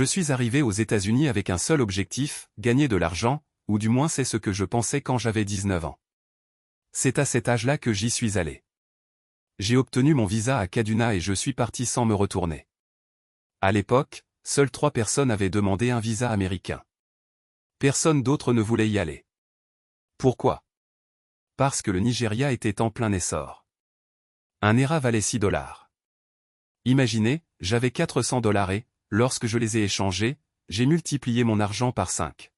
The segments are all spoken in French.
Je suis arrivé aux États-Unis avec un seul objectif, gagner de l'argent, ou du moins c'est ce que je pensais quand j'avais 19 ans. C'est à cet âge-là que j'y suis allé. J'ai obtenu mon visa à Kaduna et je suis parti sans me retourner. À l'époque, seules 3 personnes avaient demandé un visa américain. Personne d'autre ne voulait y aller. Pourquoi? Parce que le Nigeria était en plein essor. Un naira valait $6. Imaginez, j'avais $400 et, lorsque je les ai échangés, j'ai multiplié mon argent par 5.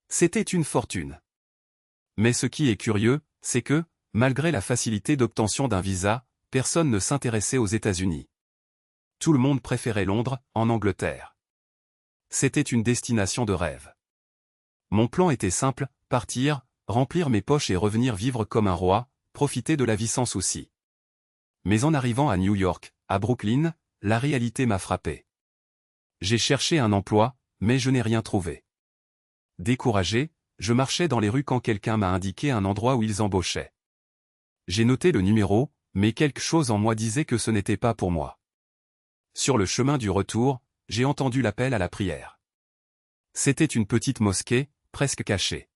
C'était une fortune. Mais ce qui est curieux, c'est que, malgré la facilité d'obtention d'un visa, personne ne s'intéressait aux États-Unis. Tout le monde préférait Londres, en Angleterre. C'était une destination de rêve. Mon plan était simple, partir, remplir mes poches et revenir vivre comme un roi, profiter de la vie sans souci. Mais en arrivant à New York, à Brooklyn, la réalité m'a frappé. J'ai cherché un emploi, mais je n'ai rien trouvé. Découragé, je marchais dans les rues quand quelqu'un m'a indiqué un endroit où ils embauchaient. J'ai noté le numéro, mais quelque chose en moi disait que ce n'était pas pour moi. Sur le chemin du retour, j'ai entendu l'appel à la prière. C'était une petite mosquée, presque cachée.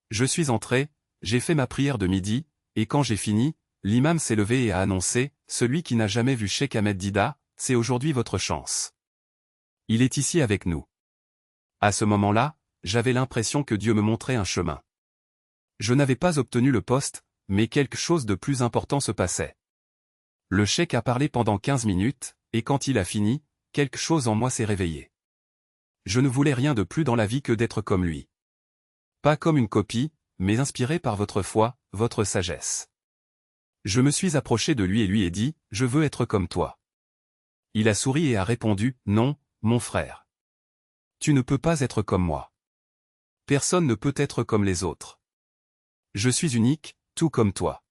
Je suis entré, j'ai fait ma prière de midi, et quand j'ai fini, l'imam s'est levé et a annoncé, « Celui qui n'a jamais vu Cheikh Ahmed Dida, c'est aujourd'hui votre chance. Il est ici avec nous. » À ce moment-là, j'avais l'impression que Dieu me montrait un chemin. Je n'avais pas obtenu le poste, mais quelque chose de plus important se passait. Le cheikh a parlé pendant 15 minutes, et quand il a fini, quelque chose en moi s'est réveillé. Je ne voulais rien de plus dans la vie que d'être comme lui. Pas comme une copie, mais inspiré par votre foi, votre sagesse. Je me suis approché de lui et lui ai dit, « Je veux être comme toi. » Il a souri et a répondu, « Non, mon frère. Tu ne peux pas être comme moi. Personne ne peut être comme les autres. Je suis unique, tout comme toi.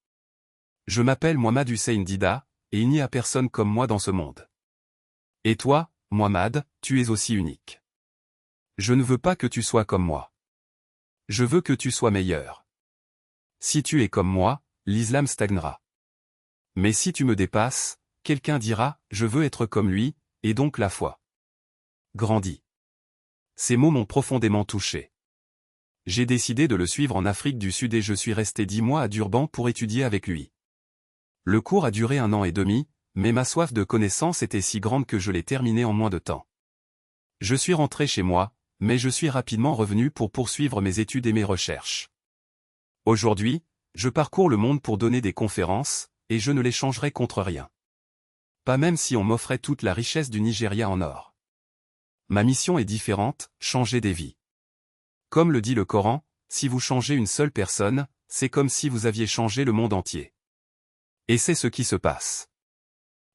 Je m'appelle Mohamed Hussein Dida, et il n'y a personne comme moi dans ce monde. Et toi, Mohamed, tu es aussi unique. Je ne veux pas que tu sois comme moi. Je veux que tu sois meilleur. Si tu es comme moi, l'islam stagnera. Mais si tu me dépasses, quelqu'un dira, je veux être comme lui, et donc la foi grandit. Ces mots m'ont profondément touché. J'ai décidé de le suivre en Afrique du Sud et je suis resté 10 mois à Durban pour étudier avec lui. Le cours a duré 1 an et demi, mais ma soif de connaissance était si grande que je l'ai terminé en moins de temps. Je suis rentré chez moi, mais je suis rapidement revenu pour poursuivre mes études et mes recherches. Aujourd'hui, je parcours le monde pour donner des conférences, et je ne les changerai contre rien. Pas même si on m'offrait toute la richesse du Nigeria en or. Ma mission est différente, changer des vies. Comme le dit le Coran, si vous changez une seule personne, c'est comme si vous aviez changé le monde entier. Et c'est ce qui se passe.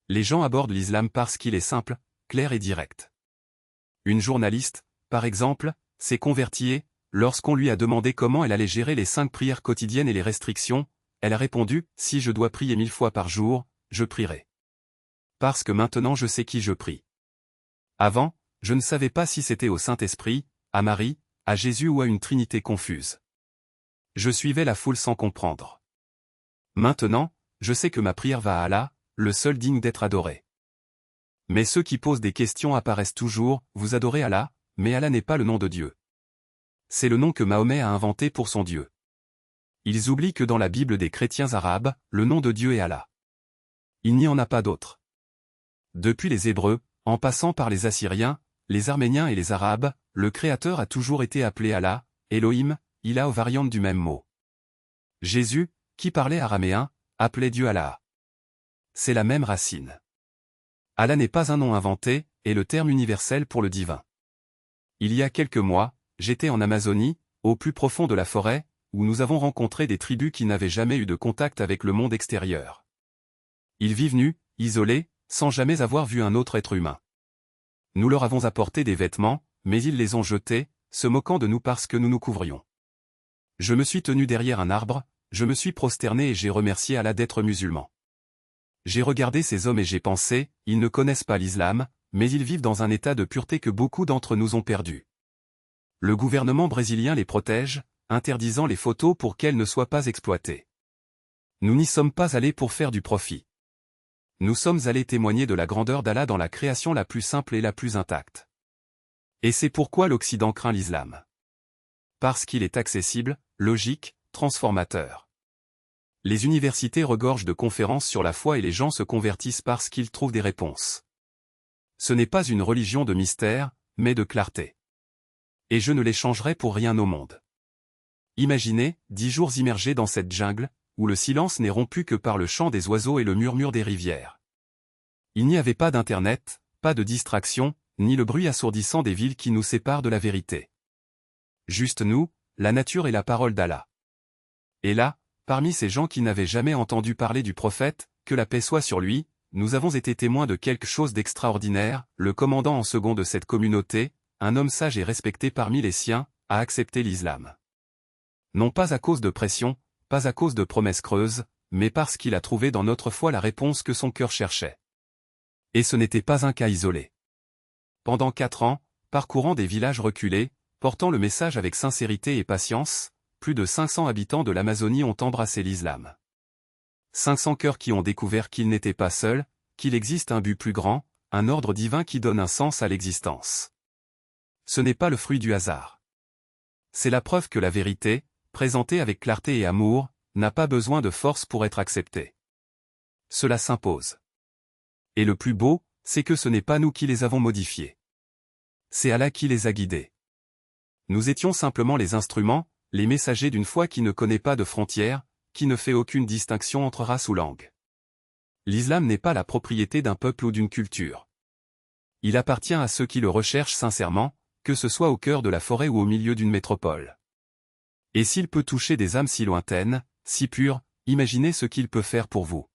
Les gens abordent l'islam parce qu'il est simple, clair et direct. Une journaliste, par exemple, s'est convertie et, lorsqu'on lui a demandé comment elle allait gérer les 5 prières quotidiennes et les restrictions, elle a répondu, « Si je dois prier 1000 fois par jour, je prierai. Parce que maintenant je sais qui je prie. Avant, je ne savais pas si c'était au Saint-Esprit, à Marie, à Jésus ou à une trinité confuse. Je suivais la foule sans comprendre. Maintenant, je sais que ma prière va à Allah, le seul digne d'être adoré. Mais ceux qui posent des questions apparaissent toujours, vous adorez Allah, mais Allah n'est pas le nom de Dieu. C'est le nom que Mahomet a inventé pour son Dieu. Ils oublient que dans la Bible des chrétiens arabes, le nom de Dieu est Allah. Il n'y en a pas d'autre. Depuis les Hébreux, en passant par les Assyriens, les Arméniens et les Arabes, le Créateur a toujours été appelé Allah, Elohim, Ilah aux variantes du même mot. Jésus, qui parlait araméen, appelait Dieu Allah. C'est la même racine. Allah n'est pas un nom inventé, et le terme universel pour le divin. Il y a quelques mois, j'étais en Amazonie, au plus profond de la forêt, où nous avons rencontré des tribus qui n'avaient jamais eu de contact avec le monde extérieur. Ils vivent nus, isolés, sans jamais avoir vu un autre être humain. Nous leur avons apporté des vêtements, mais ils les ont jetés, se moquant de nous parce que nous nous couvrions. Je me suis tenu derrière un arbre, je me suis prosterné et j'ai remercié Allah d'être musulman. J'ai regardé ces hommes et j'ai pensé, ils ne connaissent pas l'islam, mais ils vivent dans un état de pureté que beaucoup d'entre nous ont perdu. Le gouvernement brésilien les protège, interdisant les photos pour qu'elles ne soient pas exploitées. Nous n'y sommes pas allés pour faire du profit. Nous sommes allés témoigner de la grandeur d'Allah dans la création la plus simple et la plus intacte. Et c'est pourquoi l'Occident craint l'islam. Parce qu'il est accessible, logique, transformateur. Les universités regorgent de conférences sur la foi et les gens se convertissent parce qu'ils trouvent des réponses. Ce n'est pas une religion de mystère, mais de clarté. Et je ne l'échangerai pour rien au monde. Imaginez, 10 jours immergés dans cette jungle, où le silence n'est rompu que par le chant des oiseaux et le murmure des rivières. Il n'y avait pas d'internet, pas de distraction, ni le bruit assourdissant des villes qui nous séparent de la vérité. Juste nous, la nature et la parole d'Allah. Et là, parmi ces gens qui n'avaient jamais entendu parler du prophète, que la paix soit sur lui, nous avons été témoins de quelque chose d'extraordinaire. Le commandant en second de cette communauté, un homme sage et respecté parmi les siens, a accepté l'islam. Non pas à cause de pression, pas à cause de promesses creuses, mais parce qu'il a trouvé dans notre foi la réponse que son cœur cherchait. Et ce n'était pas un cas isolé. Pendant 4 ans, parcourant des villages reculés, portant le message avec sincérité et patience, plus de 500 habitants de l'Amazonie ont embrassé l'islam. 500 cœurs qui ont découvert qu'ils n'étaient pas seuls, qu'il existe un but plus grand, un ordre divin qui donne un sens à l'existence. Ce n'est pas le fruit du hasard. C'est la preuve que la vérité, présentée avec clarté et amour, n'a pas besoin de force pour être acceptée. Cela s'impose. Et le plus beau, c'est que ce n'est pas nous qui les avons modifiés. C'est Allah qui les a guidés. Nous étions simplement les instruments, les messagers d'une foi qui ne connaît pas de frontières, qui ne fait aucune distinction entre race ou langue. L'islam n'est pas la propriété d'un peuple ou d'une culture. Il appartient à ceux qui le recherchent sincèrement, que ce soit au cœur de la forêt ou au milieu d'une métropole. Et s'il peut toucher des âmes si lointaines, si pures, imaginez ce qu'il peut faire pour vous.